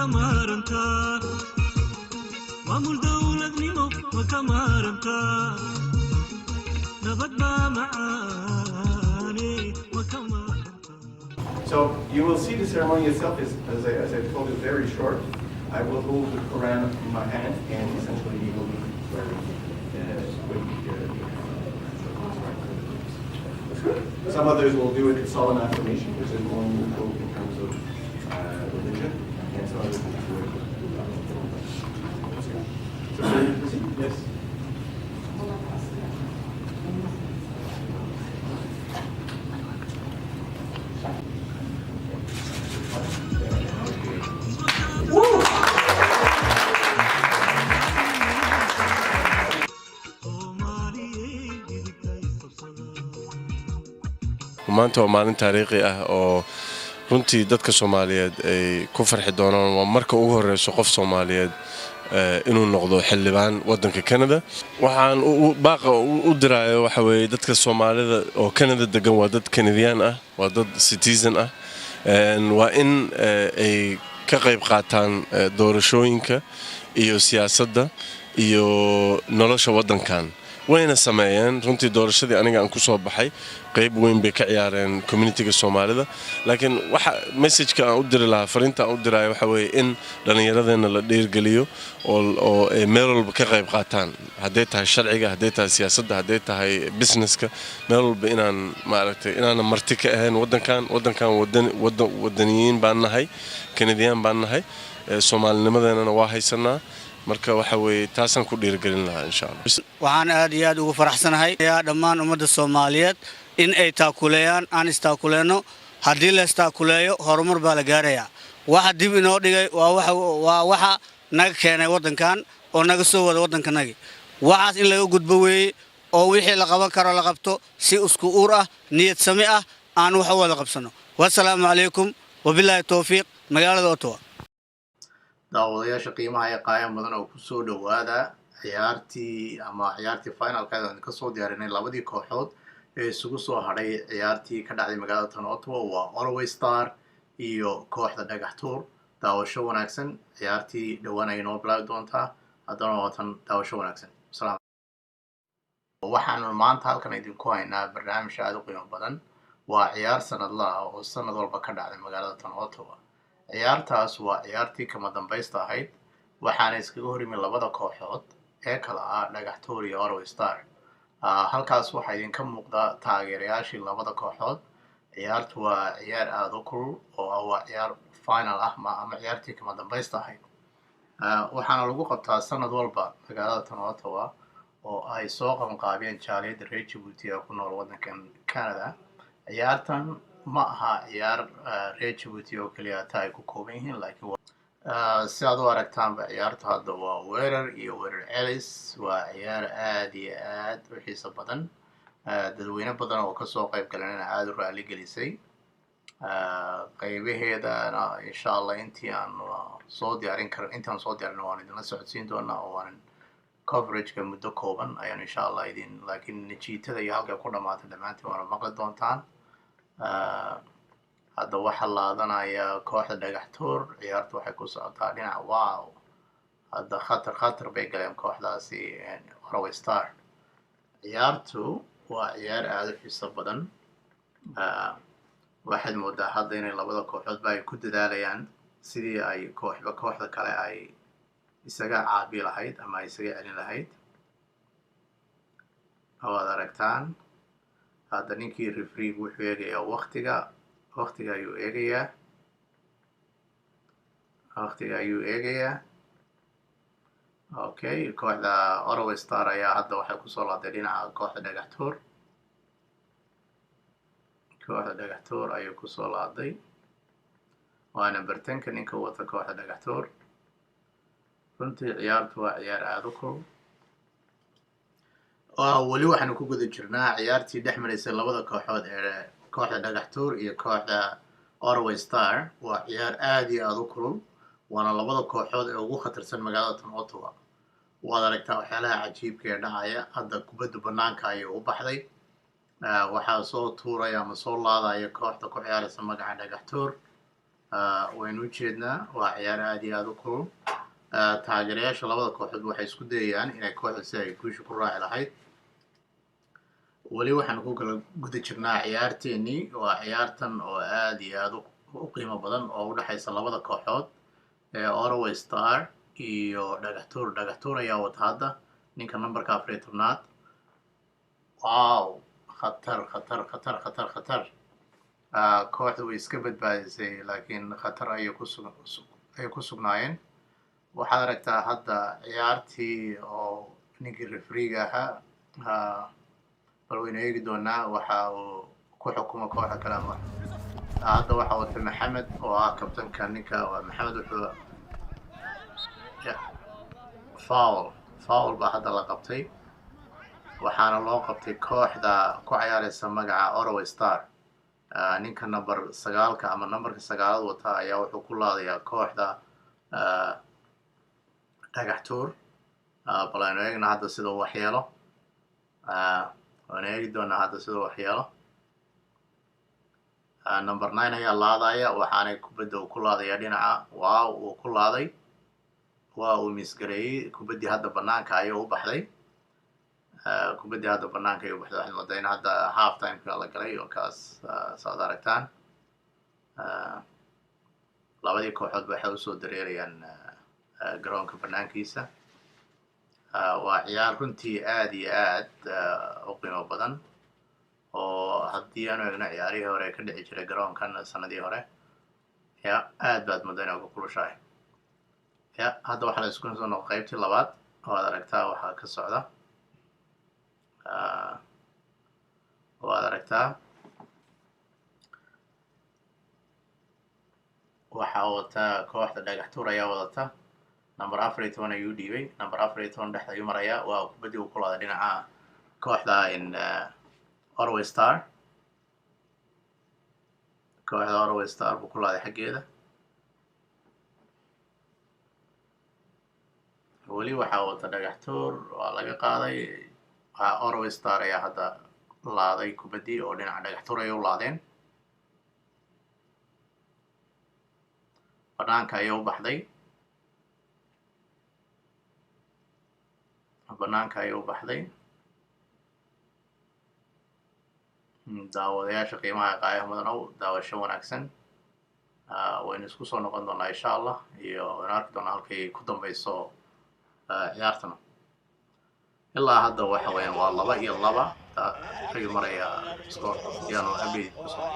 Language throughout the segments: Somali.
وكمارنتا مامور دولة نيمو وكمارنتا نبضنا معاني وكمارنتا. So you will see the ceremony itself is, as I told you, very short. I will hold the Quran in my hand, and essentially you will be swearing Some others will do it in solemn affirmation, which is more neutral in terms of religion, and some others will do it. So, yes. maanta waa maalin taariikhi ah oo runtii dadka Soomaaliyeed ay ku farxi doonaan waa marka ugu horeyso qof Soomaaliyeed inuu noqdo xildhibaan wadanka Canada waxaan baaqa u diraayo waxa weeye dadka Soomaalida oo Canada degan waa dad Canadian ah waa dad citizen ah waa in ay ka qayb qaataan doorashooyinka iyo siyaasadda iyo nolosha wadankan wayna sameeyeen runtii doorashadii aniga aan ku soo baxay qayb weyn bay ka ciyaareen community-ga Soomaalida laakiin waxa message-ka aan u diri lahaa fariinta aan u diraayo waxa weeye in dhalinyaradeenna la dhiirgeliyo oo ay meel walba ka qayb qaataan haddii tahay sharciga haddii tahay siyaasadda haddii tahay businesska meel walba inaan maaragtay inaan marti ka ahayn wadankan wadaniyiin baan nahay Canadian baan nahay Soomaalinimadeena waa haysanaa marka waxa weeye taasan ku dhiirgelin lahaa insha Allah waxaan aad iyo aad ugu faraxsanahay dhammaan ummadda Soomaaliyeed in ay taakuleeyaan aan istaakuleeno haddii la istaakuleeyo horumar baa la gaarayaa waxa dib inoo dhigay waa waxa naga keenay wadankan oo naga soo wada wadankanagi waxaas in laga gudbo weeye oo wixii la qaban karo la qabto si isku uur ah niyad sami ah aan wax wada qabsano wassalaamu calaykum wabillahi tawfiiq magaalada Ottawa daawadayaasha qiimaha ee qaayam badan oo ku soo dhawaada ciyaartii finalkeeda aan ka soo diyaarinay labadii kooxood ee isugu soo hadhay ciyaartii ka dhacday magaalada Ottawa waa Always Star iyo kooxda Dhagaxtuur daawasho wanaagsan ciyaartii dhawaan ay noo bilaabi doontaa haddana waatan daawasho wanaagsan salaam waxaan maanta halkan idinku haynaa barnaamij aad u qiimo badan waa ciyaar sanadle ah oo sanad walba ka dhacday magaalada Ottawa ciyaartaas waa ciyaartii kama dambaysta ahayd waxaana iskaga hor yimid labada kooxood ee kala ah Dhagaxtuur iyo Always Star halkaas waxaa idinka muuqda taageerayaashii labada kooxood ciyaartu waa ciyaar aad u kulul oo waa ciyaar final ah ama ciyaartii kama dambaysta ahayd waxaana lagu qabtaa sanad walba magaalada Ottawa oo ay soo qabanqaabiyeen jaaliyadda reer Djibouti ee ku nool wadankan Canada ciyaartan ma aha ciyaar reer Djibouti oo kaliya ay ku kooban yihiin laakiin si aad u aragtaanba ciyaartu hadda waa weerar iyo weerar celis waa ciyaar aad iyo aad u xiiso badan dadweyne badan oo ka soo qayb galanayna aad u raali gelisay qaybaheedana insha Allah intaan soo diyaarin waan idinla socodsiin doonaa oo waan coverage-ka muddo kooban ayaan insha Allah laakiin natiijada iyo halka ku dhamaatay dhamaantii waan maqli doontaan hadda waxa laadanaya kooxda Dhagaxtuur ciyaartu waxay ku socotaa dhinaca wow hadda khatar bay galeen kooxdaasi Always Star ciyaartu waa ciyaar aad u xiiso badan waxaad moodaa hadda inay labada kooxoodba ay ku dadaalayaan sidii ay kooxda kale ay isaga caabi lahayd ama isaga celin lahayd waad aragtaan hadda ninkii referee wuxuu eegayaa waqtiga ayuu eegayaa okay kooxda Always Star ayaa hadda waxay ku soo laaday dhinaca kooxda Dhagaxtuur ayuu ku soo laaday waana bartanka ninka wata kooxda Dhagaxtuur runtii ciyaartu waa ciyaar aad u kulul wali waxaanu ku guda jirnaa ciyaartii dhex maraysay labada kooxood ee kooxda Dhagaxtuur iyo kooxda Always Star waa ciyaar aad iyo aad u kulul waana labada kooxood ee ugu khatarsan magaalada Ottawa waad aragtaa waxyaalaha cajiibka ee dhacaya hadda kubadda banaanka ayay u baxday waxaa soo tuuraya ama soo laadaya kooxda ku ciyaaraysa magaca Dhagaxtuur waynu u jeednaa waa ciyaar aad iyo aad u kulul taageerayaasha labada kooxood waxay isku dayayaan inay kooxda si ay guusha ku raaci lahayd weli waxaan ku kala guda jirnaa ciyaarteennii waa ciyaartan oo aad iyo aad u qiimo badan oo u dhexaysa labada kooxood ee Ottawa Star iyo dhagaxtuur ayaa wata hadda ninka numberka 14aad wow khatar kooxda way iska badbaadisay laakiin khatar ayay ku sugnaayeen waxaad aragtaa hadda ciyaartii oo ninkii refriga ahaa bal waynu eegi doonaa waxa uu ku xukumo kooxda kale ama hadda waxa wata maxamed oo ah kabtanka ninka maxamed wuxuu foul baa hadda la qabtay waxaana loo qabtay kooxda ku ciyaaraysa magaca Ottawa Star ninka number 9 ama numberka 9 wata ayaa wuxuu ku laadayaa kooxda dhagaxtuur bal aynu eegna hadda sida uu waxyeelo waan eegi doonaa hadda sida uu waxyeelo number 9 ayaa laadaya waxaanay kubadda uu ku laadaya dhinaca waa uu ku laaday waa uu misgareeyey kubaddii hadda banaanka ayay u baxday waxaan moodayna hadda half time-ka la galay oo kaas saad aragtaan labadii kooxood waxay usoo dareerayaan garoonka banaankiisa waa ciyaar runtii aad iyo aad u qiimo badan oo haddii aanu eegno ciyaarihii hore ka dhici jiray garoonkan sanadii hore ya aad baad moodayna uga kulushahay ya hadda waxaa la isku soo noqo qaybtii labaad oo aad aragtaa waxaa ka socda waad aragtaa waxaa wata kooxda dhagaxtuur ayaa wadata number 14 ayuu dhiibay number 14 dhexda ayuu marayaa waa kubaddii uu ku laaday dhinaca kooxda Ottawa Star buu ku laaday xaggeeda weli waxaa wata dhagaxtuur waa laga qaaday Ottawa Star ayaa hadda laaday kubaddii oo dhinaca dhagaxtuur ayay u laadeen banaanka ayay u baxday daawadayaasha qiimaha qaayaha mudanow daawasho wanaagsan waynu isku soo noqon doonaa insha allah iyo waynu arki doonaa halkay ku dambayso ciyaartana ilaa hadda waxa weeyaan waa 2-2 ayuu maraya score yaanu update ku soo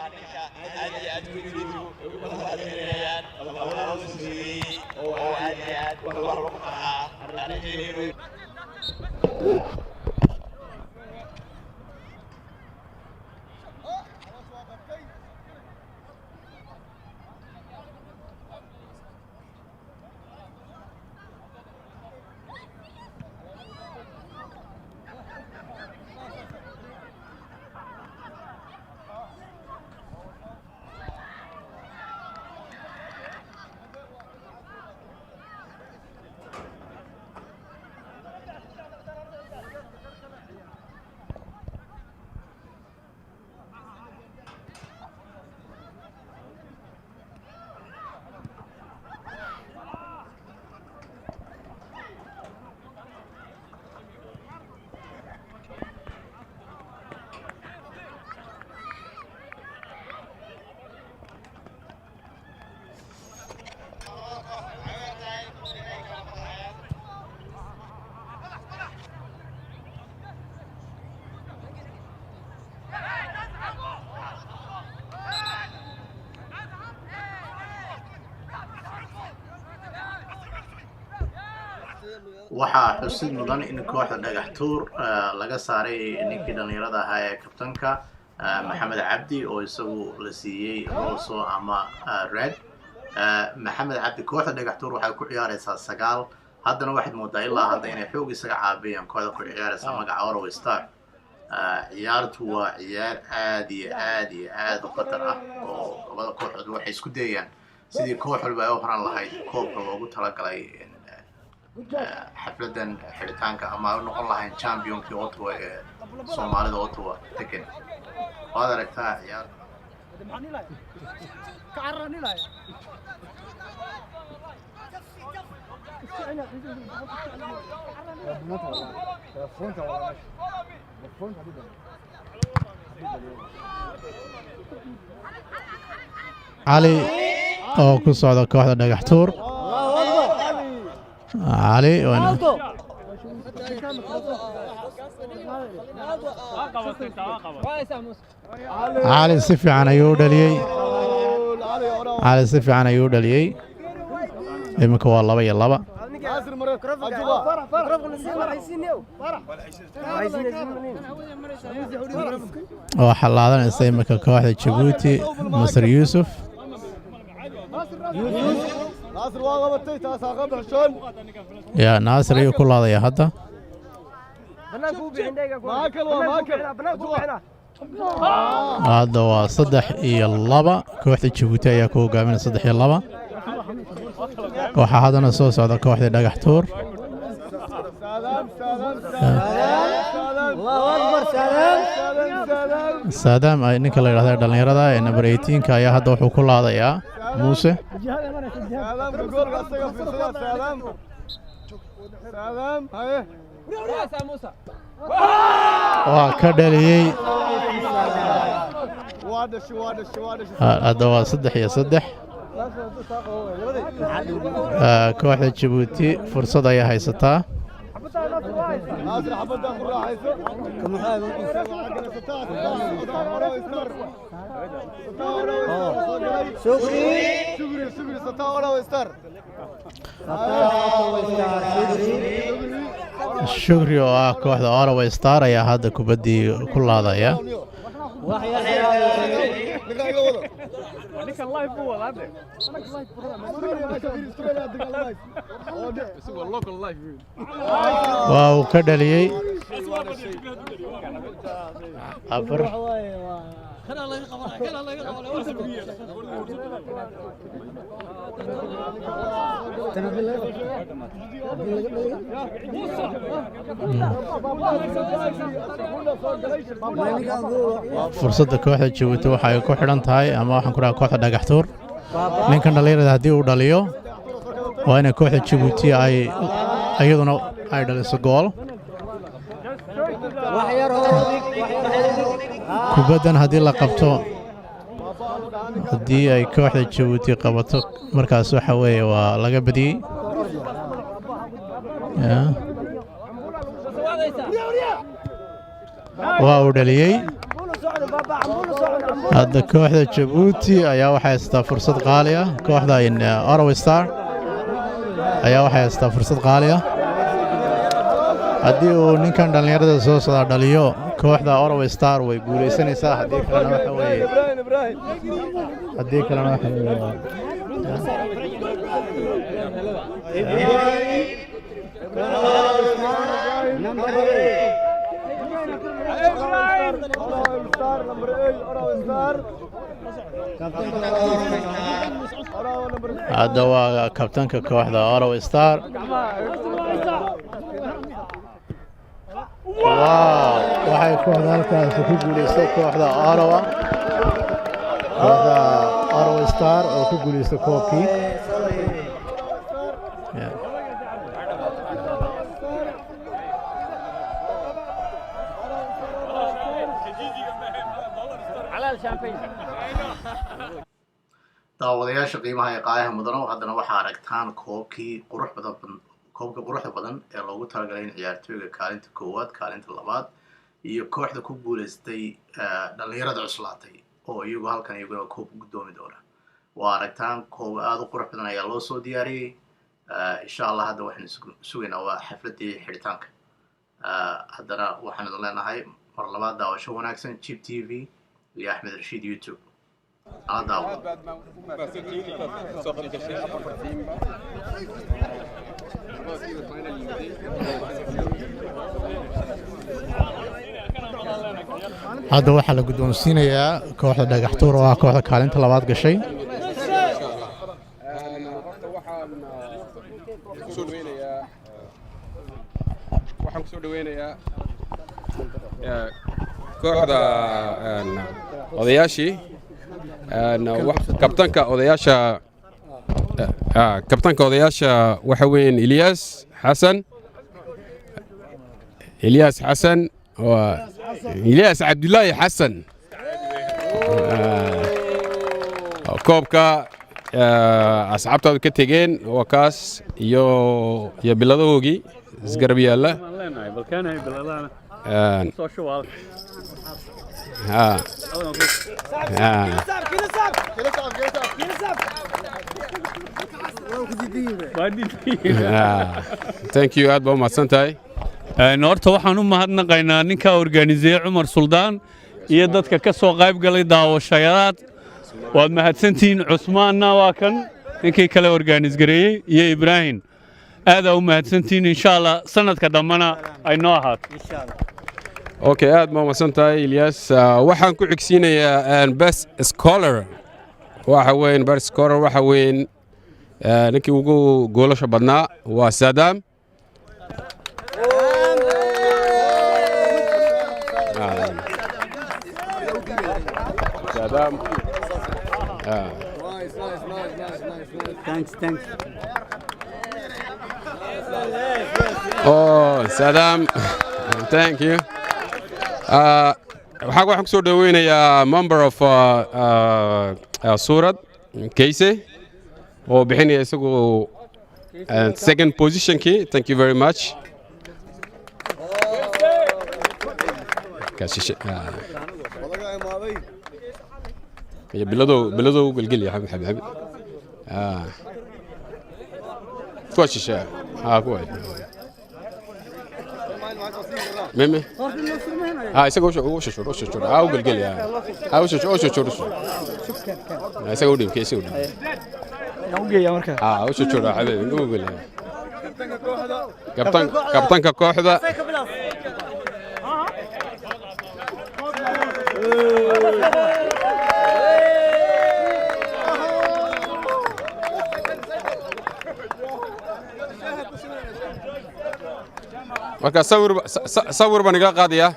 waxaa xusid mudan in kooxda dhagaxtuur laga saaray ninkii dhalinyarada ahaa ee kabtanka maxamed cabdi oo isagu la siiyey roso ama red maxamed cabdi kooxda dhagaxtuur waxay ku ciyaaraysaa 9 haddana waxaad moodaa ilaa hadda inay xoog isaga caabiyaan kooxda ku ciyaaraysa magaca Ottawa Star ciyaartu waa ciyaar aad iyo aad u khatar ah oo labada kooxood waxay isku dayayaan sidii koox walba ay u horan lahayd koobka loogu talagalay xafladan xiritaanka ama u noqon lahayn championkii Ottawa ee Soomaalida Ottawa degan waad aragtaa ciyaar علي oo ku socda kooxda dhagax tuur علي وانا علي سفي عن يودلي علي سفي عن يودلي إمك والله بيا الله بقى وحلا هذا نسمى كواحد جيبوتي مصر يوسف يا ناصر يقول هذا يا حتى هذا هو صدح يلبا كواحد جيبوتي يا كو قامنا صدح يلبا وحا هذا نصوص هذا كواحد دقح تور سلام إنك الله يرحمه دلني رضا إن بريتين كايا هذا وحو كل هذا يا موسى وكدلي هذا هو صدح يا صدح كواحد جيبوتي فرصة يا هيستا شكري كواحد أورو ستار يا هذا كبدي كل هذا يا واو كدلي أفر فرصة كواحد جوته وحي كوحدان تاي أما وحن كنا كواحد دقحتور ninkan dhalinyarada haddii uu dhaliyo waa inay kooxda Djibouti ayaduna ay dhaliso gool kubaddan haddii la qabto haddii ay kooxda Djibouti qabato markaas waxa weeye waa laga badiyey waa uu dhaliyey هذا كوحدة جيبوتي أيا واحد يستوى فرصة غالية كوحدة إن أورو ستار أيا واحد يستوى فرصة غالية هديو نكان دلنيرة سوس دليو كوحدة أورو ستار ويقول يسني سا هديك لنا وحوي هديك لنا هذا هو كابتن كوحدة أورو ستار واو waxay kooxdalkaas ku guuleystay kooxda Arawa Arawa Star oo ku guuleystay koobkii daawadayaasha qiimaha ee qaayaha mudano haddana waxaa aragtaan koobkii quruxda badan ee loogu talagalay in ciyaartooyga kaalinta koowaad kaalinta labaad iyo kooxda ku guuleystay dhalinyarada cuslaatay oo iyagu halkan iyaguna koob gudoomi doona waa aragtaan koob aad u qurux badan ayaa loo soo diyaariyey insha Allah hadda waxaan sugaynaa waa xafladii xiritaanka haddana waxaan idin leenahay mar labaad daawasho wanaagsan Chip TV iyo Axmed Rashiid YouTube هذا waxaa la guddoonsiinayaa kooxda dhagaxtuur oo ah kooxda kaalinta labaad gashay waxaan ku soo dhaweynayaa kooxda odayaashii kabtanka odayaasha waxa weeyaan Ilyas Xasan waa Ilyas Cabdullaahi Xasan koobka asxaabtaadu ka tegeen waa kaas iyo biladoogii isgarab yaalla thank you aad baa u mahadsantahay horta waxaan u mahadnaqaynaa ninka organizeeye Cumar Suldaan iyo dadka ka soo qayb galay daawashadaad waad mahadsantihiin Cusmaanna waa kan ninkii kale organize gareeyay iyo Ibrahim aad u mahadsantihiin insha Allah sanadka dambana ay noo ahaato insha Allah okay aad ma mahadsantahay Ilyas waxaan ku xigsiinayaa best scholar waxa weyn best scholar waxa weyn ninkii ugu goolasha badnaa waa Saddam Thanks. Oh, Saddam. Thank you. waxaan ku soo dhaweynayaa member of Surad Keise oo bixinaya isagu second position-kii. Thank you very much. يا بلدو قلقل يا حبيبي كويس الشاي كويس ميمي يسوي وش قلقل يا وش يسوي ديم كيس يسوي نوجي يا مركز وش حبيبي قول كابتن كوحده marka sawir baan iga qaadaya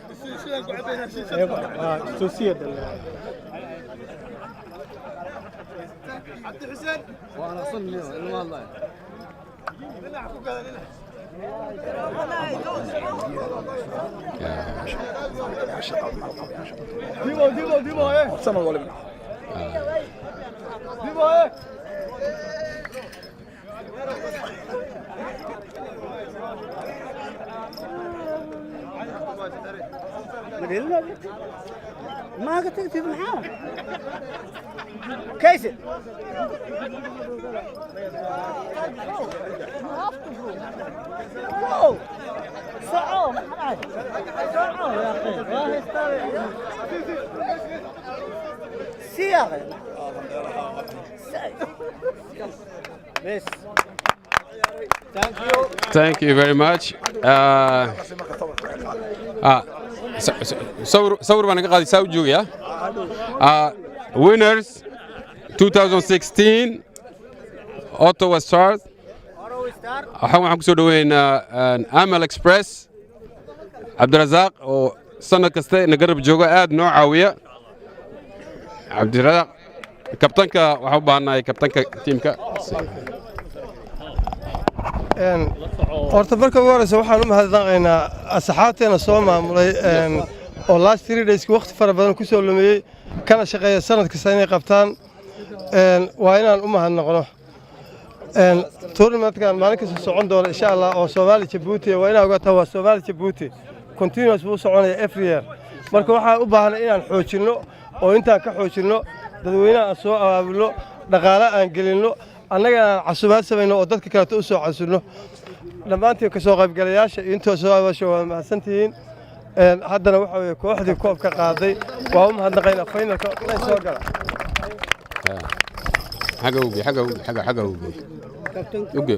عبد الحسين وانا صلي والله ديبو ايه سنه ولا ديبو ايه ما قلت تكتب معاه كيس صعوم يا اخي سيارة بس Thank you very much. صور baan iga qaaday saa u joogaya. Winners 2016 Ottawa Stars. waxaan ku soo dhaweynaa Amal Express Cabdirazaaq oo sanad kasta na garab jooga aad noo caawiya. Cabdirazaaq kabtanka waxa u baahanahay kabtanka tiimka. horta marka ugu horeysa waxaan u mahadnaqaynaa asxaabteena soo maamulay oo last 3 days waqti fara badan ku soo lumiyay kana shaqeeya sanad kasta inay qabtaan waa inaan u mahadnaqno tournamentkan maalin kasta socon doona insha Allah oo Soomaali Djibouti waa inaan ogaataa waa Soomaali Djibouti continuous buu soconaya every year marka waxaan u baahnaa inaan xoojino oo intaan ka xoojino dadweynaha aan soo abaabulno dhaqaale aan gelino annaga aan casuumaad samayno oo dadka kale u soo casuulno dhammaantiin ka soo qaybgalayaasha intoo soo abaasho waa mahadsantihiin haddana waxa weeye kooxdii koobka qaaday waa u mahadnaqaynaa finalka inay soo gala حاجه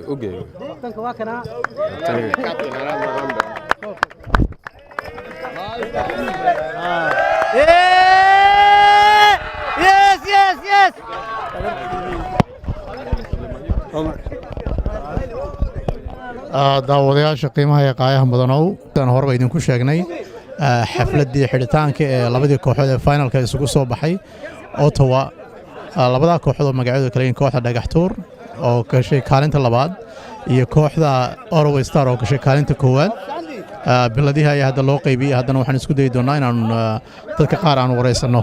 اوكي كابتنك واكنا يس daawadayaasha qiimaha ee qaayaha mudanow tan horeba idinku sheegnay xafladii xidhitaanka ee labadii kooxood ee finalka isugu soo baxay Ottawa labadaa kooxood oo magacyadu kale yihiin kooxda dhagaxtuur oo gashay kaalinta labaad iyo kooxda Orway Star oo gashay kaalinta koowaad biladihi ayaa hadda loo qaybiyey haddana waxaan isku dayi doonaa inaan dadka qaar aan wareysano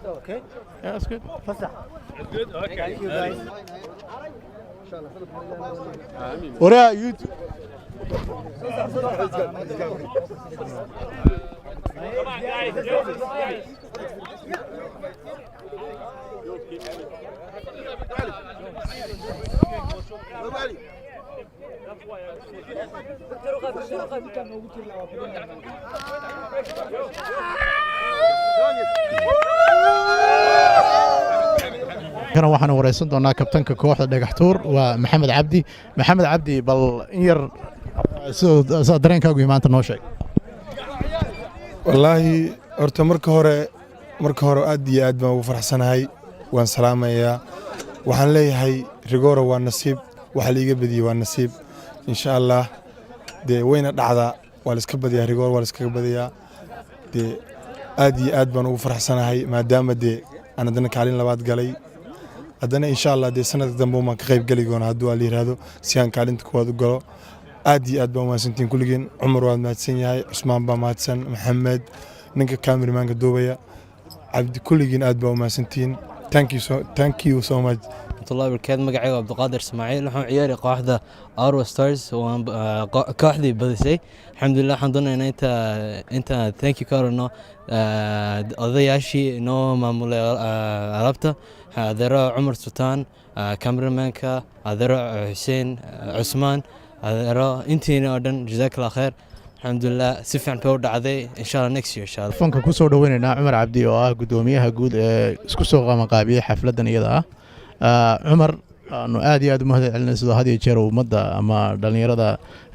Okay. Yeah, that's good. That's good. Okay. Thank you guys. What are you? Come on, guys. kana waxaan wareysan doonaa kabtanka kooxda dhagaxtuur waa maxamed cabdi bal in yar soo dareenkaagu maanta noo sheeg wallaahi horta marka hore aad iyo aad baan ugu faraxsanahay waan salaamayaa waxaan leeyahay rigoro waa nasiib waxa liiga badiyey waa nasiib insha allah dee wayna dhacdaa waa la iska badiyaa rigoro waa la iskaga badiyaa dee aad iyo aad baan ugu faraxsanahay maadaama dee aan haddana kaalin labaad galay haddana insha allah dee sanadka dambe umaan ka qayb geli doona hadduu la yidhaahdo si aan kaalinta kuwaad u galo aad iyo aad baa umahadsantiin kulligeen cumar waad mahadsan yahay cusmaan baa mahadsan maxamed ninka kaamirimaanka duubaya cabdi kulligeen aad baa umahadsantiin thank you so much الله بركات مقعي عبد القادر اسماعيل نحن عياري قاعدة أرو ستارز وقاعدة بدسي الحمد لله حمدنا إن أنت thank you كارنو أضيع شيء نو معمول عربته هذا عمر سلطان كاميرمان كا هذا حسين عثمان هذا أنتي نادن جزاك الله خير الحمد لله سفن كورد عذي إن شاء الله next year إن شاء الله. فنك كوسو دويننا عمر عبدي قدوميها قود اسكسو مقابية حفلة يدا عمر أنه آدي آد مهد على الناس هذه يشرو مدة أما دلنيرة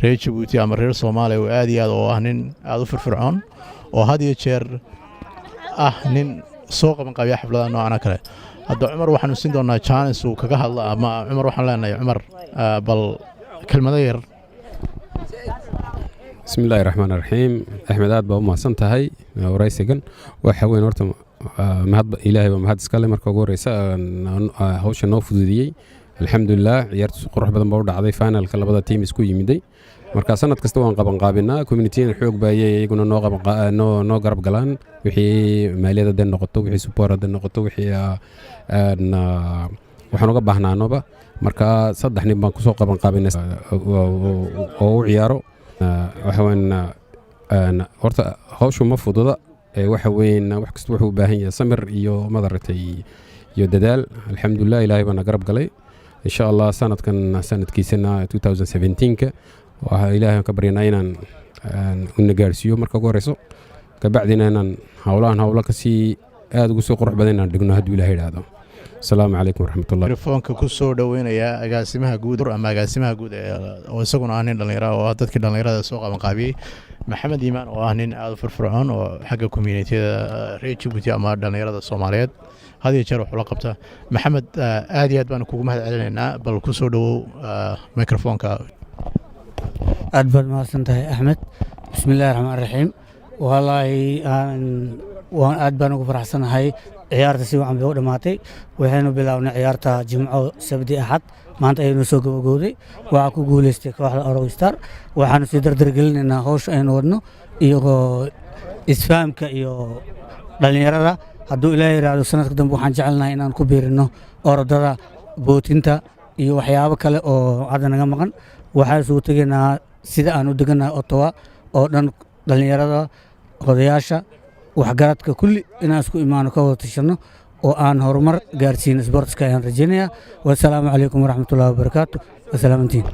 ريال جيبوتي أما ريال الصومالي وآدي آد وهنن آدو فرعون وهذه يشر أهنن سوق من قبيح حفلة أنه أنا كله هذا عمر وحنا سندنا chance وكجاه الله ما عمر وحنا لنا عمر بل كلمة غير بسم الله الرحمن الرحيم أحمد آد بابا سنتهاي ورئيسكن وحوين ورتم mahad ilaahay baa mahad iska leh marka ugu horeysa hawsha noo fududiyey alxamdulilah ciyaartu qurux badan baa u dhacday finalka labada team isku yimiday marka sanad kasta waan qabanqaabinaa community-na xoog baayay iyaguna noo garab galaan wixii maaliyada dan noqoto wixii support dan noqoto wixii waxaan uga baahnaanoba marka saddex nin baan kusoo qabanqaabinay oo u ciyaaro waxaan horta hawshu ma fududa waxa weyn wax kasta wuxuu u baahan yahay samir iyo madaragtay iyo dadaal alxamdulilah ilaahay baana garab galay insha allah sanadkiisana 2017ka waxaa ilaahay ka baryanaa inaan una gaarsiiyo marka ugu horeyso kabacdina inaan hawlo kasii aad ugu soo qurux badan inaan dhigno hadduu ilaahay idhaahdo asalaamu calaykum waraxmatullah telefoonka ku soo dhaweynaya agaasimaha guud ama agaasimaha guud oo isaguna ah nin dhallinyaro oo dadkii dhallinyarada soo qabanqaabiyey maxamed iimaan oo ah nin aad u firfircoon oo xagga communitiyada reer Djibouti ama dhallinyarada Soomaaliyeed had iyo jeer wuxuu la qabtaa maxamed aad iyo aad baan kugu mahad celinaynaa bal ku soo dhawow microphone-ka aad baad mahadsantahay axmed bismillaahi raxmaani raxiim wallaahi waan aad baan ugu faraxsanahay ciyaarta si wacan bay u dhammaatay waxaynu bilownay ciyaarta jimco sabti axad maanta ayaynu soo gabagowday waxaa ku guuleystay kooxda Orway Star waxaanu sii dardargelinaynaa hawsha aynu wadno iyagoo isfahamka iyo dhallinyarada hadduu ilaahay yidhaahdo sanadka dambe waxaan jecelnahay inaan ku biirino orodada bootinta iyo waxyaabo kale oo hadda naga maqan waxaan isugu tegaynaa sida aan u degannahay Ottawa oo dhan dhallinyarada odayaasha waxgaradka kulli inaan isku imaano ka wada tashano oo aan horumar gaarsiino sportska ayaan rajaynayaa wassalaamu calaykum waraxmatullaahi wabarakaatu wasalaamantiin